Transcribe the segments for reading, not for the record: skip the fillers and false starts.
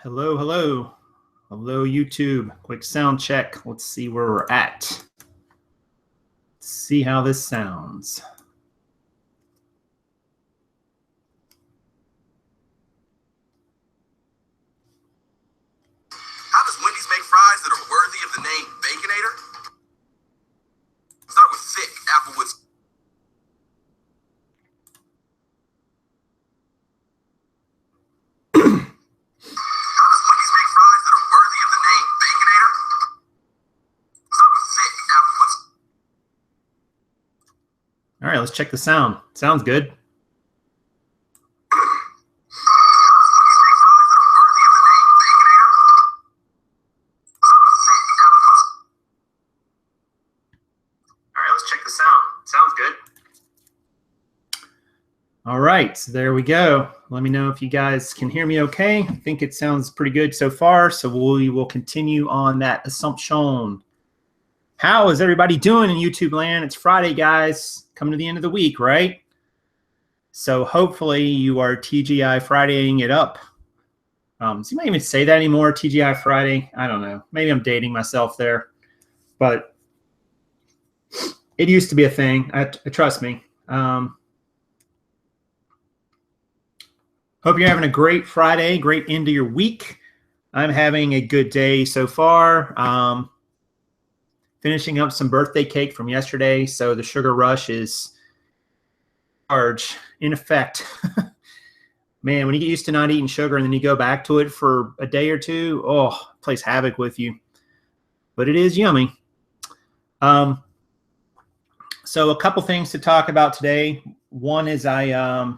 Hello, hello. Hello, YouTube. Quick sound check. Let's see where we're at. Let's see how this sounds. How does Wendy's make fries that are worthy of the name Baconator? Start with thick Applewood. How does Wendy's make fries that are worthy of the name Baconator? Start with thick Applewood. All right, let's check the sound. Sounds good. All right, so there we go. Let me know if you guys can hear me okay. I think it sounds pretty good so far, so we will continue on that assumption. How is everybody doing in YouTube land? It's Friday, guys. Coming to the end of the week, right? So hopefully you are TGI Fridaying it up. So you might even say that anymore, TGI Friday. I don't know. Maybe I'm dating myself there. But it used to be a thing. Trust me. Hope you're having a great Friday, great end of your week. I'm having a good day so far. Finishing up some birthday cake from yesterday, so the sugar rush is in effect. Man, when you get used to not eating sugar and then you go back to it for a day or two, oh, it plays havoc with you. But it is yummy. So a couple things to talk about today. One is I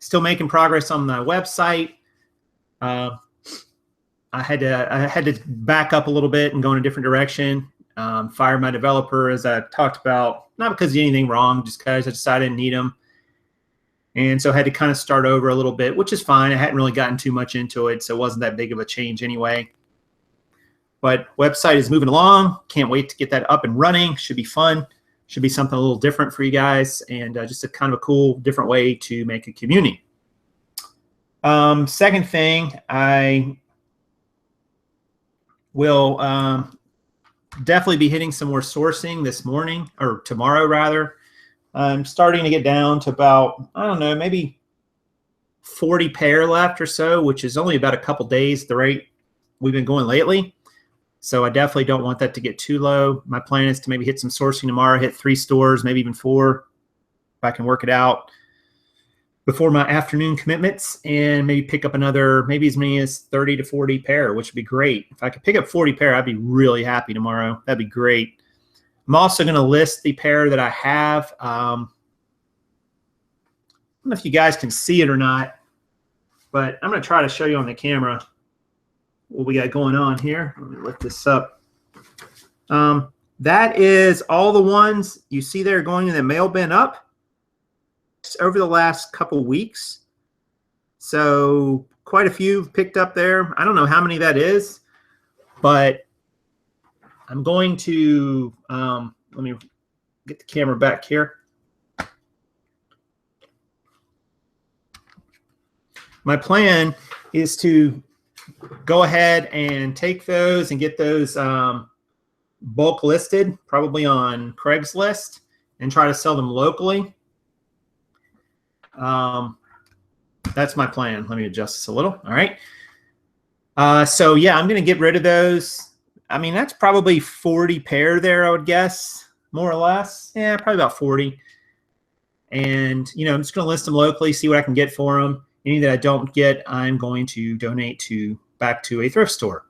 still making progress on my website. I had to back up a little bit and go in a different direction. Fire my developer, as I talked about, not because of anything wrong, just because I decided I didn't need him. And so I had to kind of start over a little bit, which is fine. I hadn't really gotten too much into it, so it wasn't that big of a change anyway. But website is moving along. Can't wait to get that up and running. Should be fun. Should be something a little different for you guys, and just a kind of a cool, different way to make a community. Second thing, I will definitely be hitting some more sourcing this morning, or tomorrow rather. I'm starting to get down to about, I don't know, maybe 40 pair left or so, which is only about a couple days the rate we've been going lately. So I definitely don't want that to get too low. My plan is to maybe hit some sourcing tomorrow, hit 3 stores, maybe even 4, if I can work it out before my afternoon commitments, and maybe pick up another, maybe as many as 30 to 40 pair, which would be great. If I could pick up 40 pair, I'd be really happy tomorrow. That'd be great. I'm also going to list the pair that I have. I don't know if you guys can see it or not, but I'm going to try to show you on the camera what we got going on here. Let me lift this up. That is all the ones you see there going in the mail bin up over the last couple weeks. So quite a few picked up there. I don't know how many that is, but I'm going to, let me get the camera back here. My plan is to go ahead and take those and get those bulk listed, probably on Craigslist, and try to sell them locally. That's my plan. Let me adjust this a little. All right. So yeah, I'm going to get rid of those. I mean, that's probably 40 pair there, I would guess, more or less. Yeah, probably about 40. And, you know, I'm just going to list them locally, see what I can get for them. Any that I don't get, I'm going to donate back to a thrift store,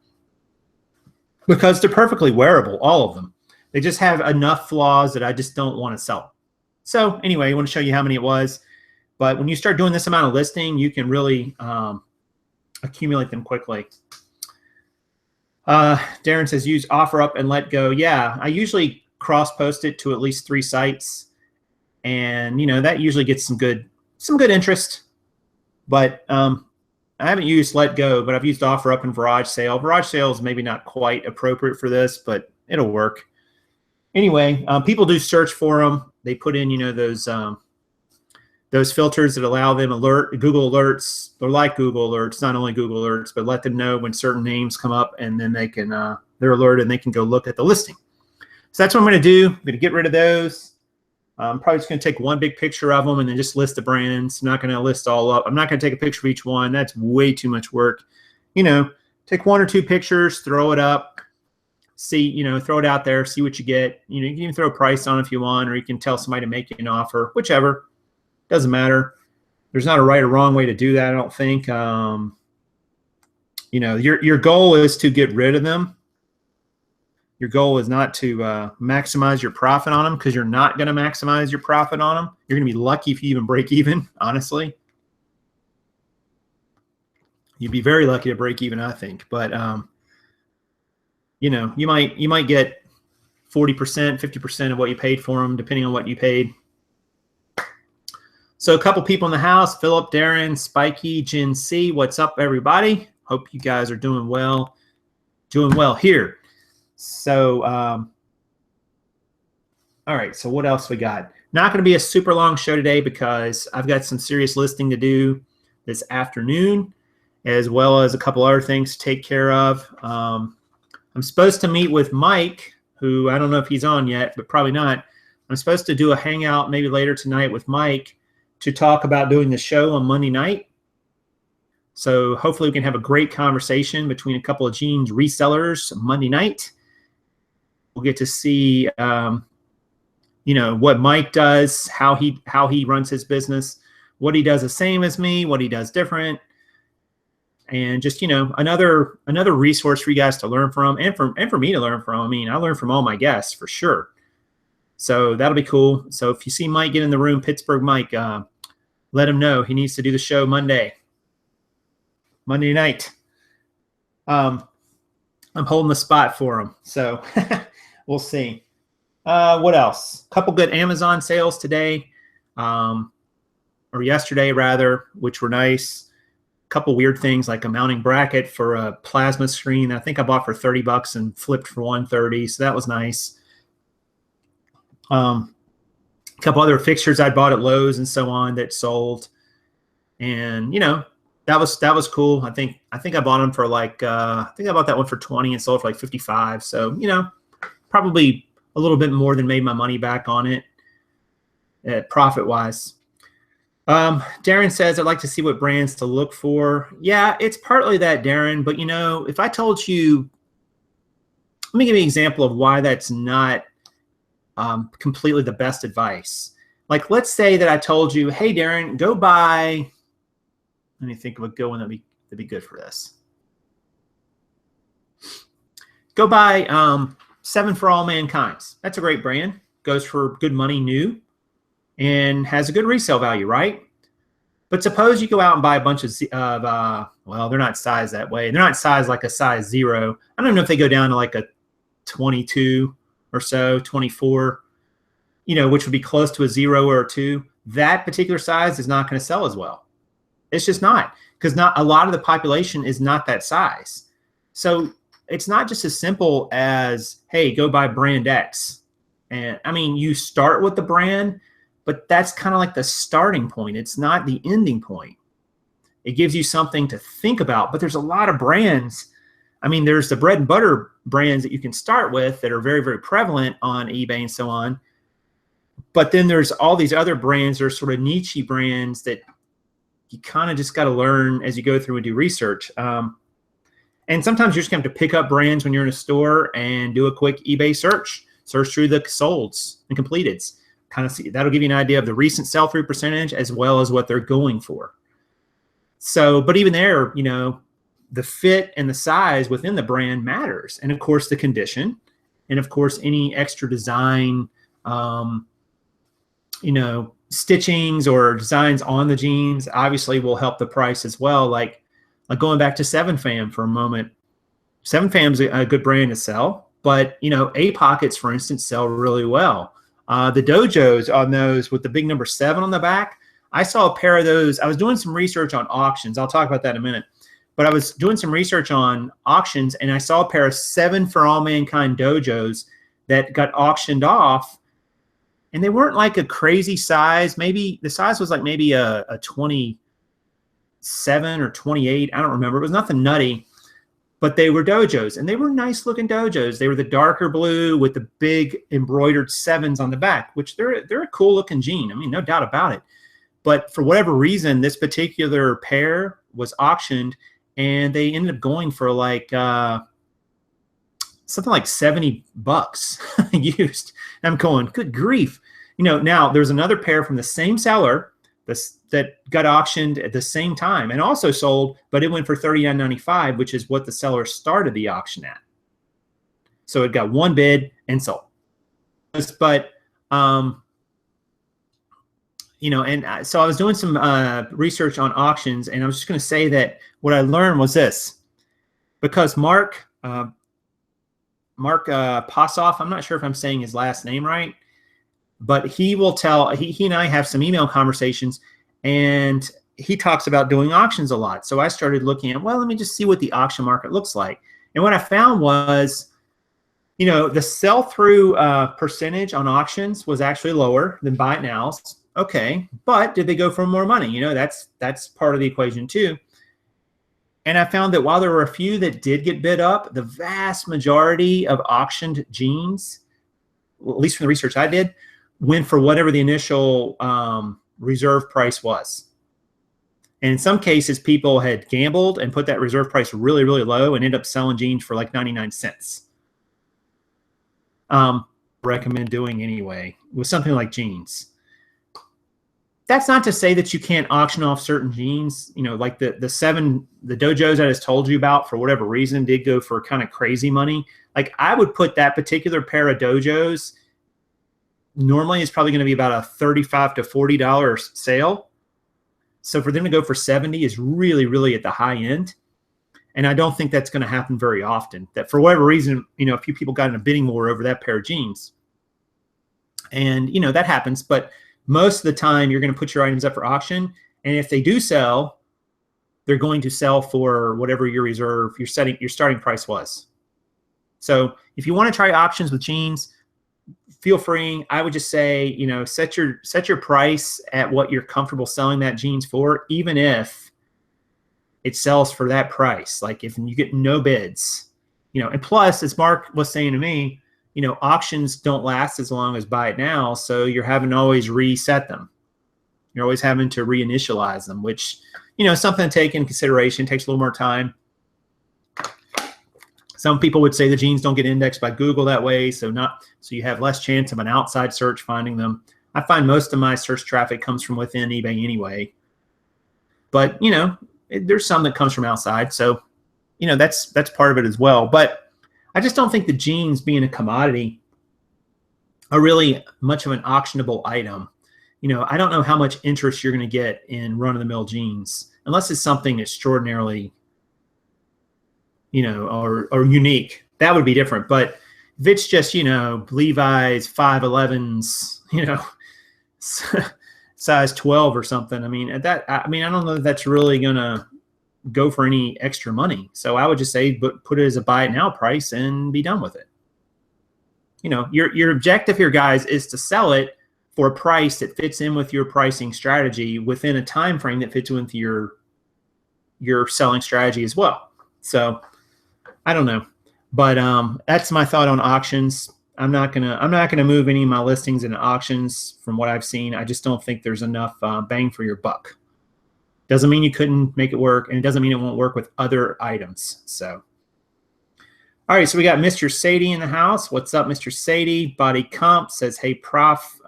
because they're perfectly wearable, all of them. They just have enough flaws that I just don't want to sell. So anyway, I want to show you how many it was. But when you start doing this amount of listing, you can really accumulate them quickly. Darren says, use OfferUp and Let Go. Yeah, I usually cross-post it to at least 3 sites. And, you know, that usually gets some good interest. But I haven't used Let Go, but I've used OfferUp and Garage Sale. Garage Sale is maybe not quite appropriate for this, but it'll work. Anyway, people do search for them. They put in, you know, those those filters that allow them Google alerts. They're like Google alerts, not only Google alerts, but let them know when certain names come up, and then they can they're alerted and they can go look at the listing. So that's what I'm going to do. I'm going to get rid of those. I'm probably just going to take one big picture of them and then just list the brands. I'm not going to list all up. I'm not going to take a picture of each one. That's way too much work. Take 1 or 2 pictures, throw it up, see, throw it out there, see what you get. You can even throw a price on if you want, or you can tell somebody to make you an offer, whichever. Doesn't matter. There's not a right or wrong way to do that, I don't think. Your goal is to get rid of them. Your goal is not to maximize your profit on them, because you're not going to maximize your profit on them. You're going to be lucky if you even break even, honestly. You'd be very lucky to break even, I think. But, you might get 40%, 50% of what you paid for them, depending on what you paid. So a couple people in the house, Philip, Darren, Spiky, Jen C. What's up, everybody? Hope you guys are doing well. Doing well here. So, all right, so what else we got? Not going to be a super long show today because I've got some serious listing to do this afternoon, as well as a couple other things to take care of. I'm supposed to meet with Mike, who I don't know if he's on yet, but probably not. I'm supposed to do a hangout maybe later tonight with Mike to talk about doing the show on Monday night. So hopefully we can have a great conversation between a couple of jeans resellers Monday night. We'll get to see, what Mike does, how he runs his business, what he does the same as me, what he does different, and just another resource for you guys to learn from, and for me to learn from. I mean, I learn from all my guests for sure. So that'll be cool. So if you see Mike get in the room, Pittsburgh Mike, let him know he needs to do the show Monday night. I'm holding the spot for him, so we'll see. What else? A couple good Amazon sales today, or yesterday rather, which were nice. A couple weird things like a mounting bracket for a plasma screen that I think I bought for $30 and flipped for $130, so that was nice. A couple other fixtures I bought at Lowe's and so on that sold, and that was cool. I think I bought them for I bought that one for $20 and sold for like $55. So probably a little bit more than made my money back on it, profit wise. Darren says, I'd like to see what brands to look for. Yeah, it's partly that, Darren. But if I told you, let me give you an example of why that's not completely the best advice. Like, let's say that I told you, hey, Darren, go buy. Let me think of a good one that'd be good for this. Go buy 7 for All Mankind's. That's a great brand. Goes for good money new and has a good resale value, right? But suppose you go out and buy a bunch of well, they're not sized that way. They're not sized like a size 0. I don't know if they go down to like a 22 or so, 24, which would be close to a 0 or a 2. That particular size is not going to sell as well. It's just not, because not a lot of the population is not that size. So it's not just as simple as, hey, go buy brand X. And I mean, you start with the brand, but that's kind of like the starting point. It's not the ending point. It gives you something to think about, but there's a lot of brands. I mean, there's the bread and butter brands that you can start with that are very, very prevalent on eBay and so on. But then there's all these other brands that are sort of niche brands that you kind of just got to learn as you go through and do research. And sometimes you're just going to have to pick up brands when you're in a store and do a quick eBay search through the solds and completeds. Kind of see, that'll give you an idea of the recent sell-through percentage as well as what they're going for. So, but even there, the fit and the size within the brand matters. And of course the condition, and of course any extra design, stitchings or designs on the jeans obviously will help the price as well. Like going back to 7Fam for a moment. 7Fam's a good brand to sell, but A pockets, for instance, sell really well. The dojos on those with the big number 7 on the back, I saw a pair of those. I was doing some research on auctions. I'll talk about that in a minute. But I was doing some research on auctions, and I saw a pair of 7 for All Mankind dojos that got auctioned off and they weren't like a crazy size. Maybe the size was like maybe a 27 or 28. I don't remember. It was nothing nutty, but they were dojos, and they were nice looking dojos. They were the darker blue with the big embroidered 7s on the back, which they're a cool looking jean. I mean, no doubt about it. But for whatever reason, this particular pair was auctioned, and they ended up going for like something like $70 used. And I'm going, good grief. You know, now there's another pair from the same seller that got auctioned at the same time and also sold, but it went for $39.95, which is what the seller started the auction at. So it got one bid and sold. But you know, and so I was doing some research on auctions, and I was just going to say that what I learned was this: because Mark Possoff, I'm not sure if I'm saying his last name right, but he will tell, he and I have some email conversations, and he talks about doing auctions a lot. So I started looking at, well, let me just see what the auction market looks like. And what I found was, you know, the sell-through percentage on auctions was actually lower than buy it nows. Okay, but did they go for more money? You know, that's part of the equation too. And I found that while there were a few that did get bid up, the vast majority of auctioned jeans, well, at least from the research I did, went for whatever the initial reserve price was. And in some cases, people had gambled and put that reserve price really, really low and ended up selling jeans for like 99 cents. Recommend doing anyway with something like jeans. That's not to say that you can't auction off certain jeans. You know, like the dojos I just told you about, for whatever reason, did go for kind of crazy money. Like, I would put that particular pair of dojos, normally it's probably going to be about a $35 to $40 sale. So for them to go for 70 is really, really at the high end. And I don't think that's going to happen very often. That for whatever reason, you know, a few people got in a bidding war over that pair of jeans. And, you know, that happens. But most of the time, you're going to put your items up for auction. And if they do sell, they're going to sell for whatever your reserve, your starting price was. So if you want to try auctions with jeans, feel free. I would just say, you know, set your price at what you're comfortable selling that jeans for, even if it sells for that price. Like if you get no bids, you know, and plus, as Mark was saying to me, you know, auctions don't last as long as buy it now. So you're having to always reset them. You're always having to reinitialize them, which, you know, something to take into consideration. It takes a little more time. Some people would say the jeans don't get indexed by Google that way, so you have less chance of an outside search finding them. I find most of my search traffic comes from within eBay anyway. But, you know, there's some that comes from outside. So, you know, that's part of it as well. But I just don't think the jeans, being a commodity, are really much of an auctionable item. You know, I don't know how much interest you're going to get in run-of-the-mill jeans, unless it's something extraordinarily, you know, or unique. That would be different. But if it's just, you know, Levi's 511s, you know, size 12 or something, I mean, I don't know if that's really going to go for any extra money. So I would just say, but put it as a buy it now price and be done with it. You know, your objective here, guys, is to sell it for a price that fits in with your pricing strategy within a time frame that fits with your selling strategy as well. So I don't know, but that's my thought on auctions. I'm not gonna move any of my listings into auctions from what I've seen. I just don't think there's enough bang for your buck. Doesn't mean you couldn't make it work, and it doesn't mean it won't work with other items. So, all right, so we got Mr. Sadie in the house. What's up, Mr. Sadie? Body Comp says, hey, Prof.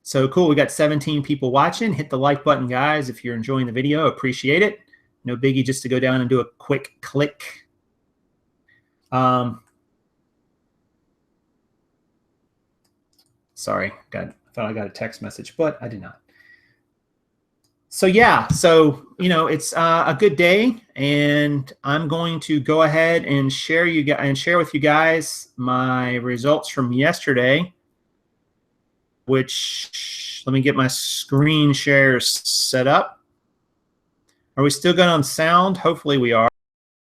So cool, we got 17 people watching. Hit the like button, guys, if you're enjoying the video. Appreciate it. No biggie, just to go down and do a quick click. Sorry, I thought I got a text message, but I did not. So yeah, so you know, it's a good day, and I'm going to go ahead and share with you guys my results from yesterday. Which, let me get my screen share set up. Are we still good on sound? Hopefully we are.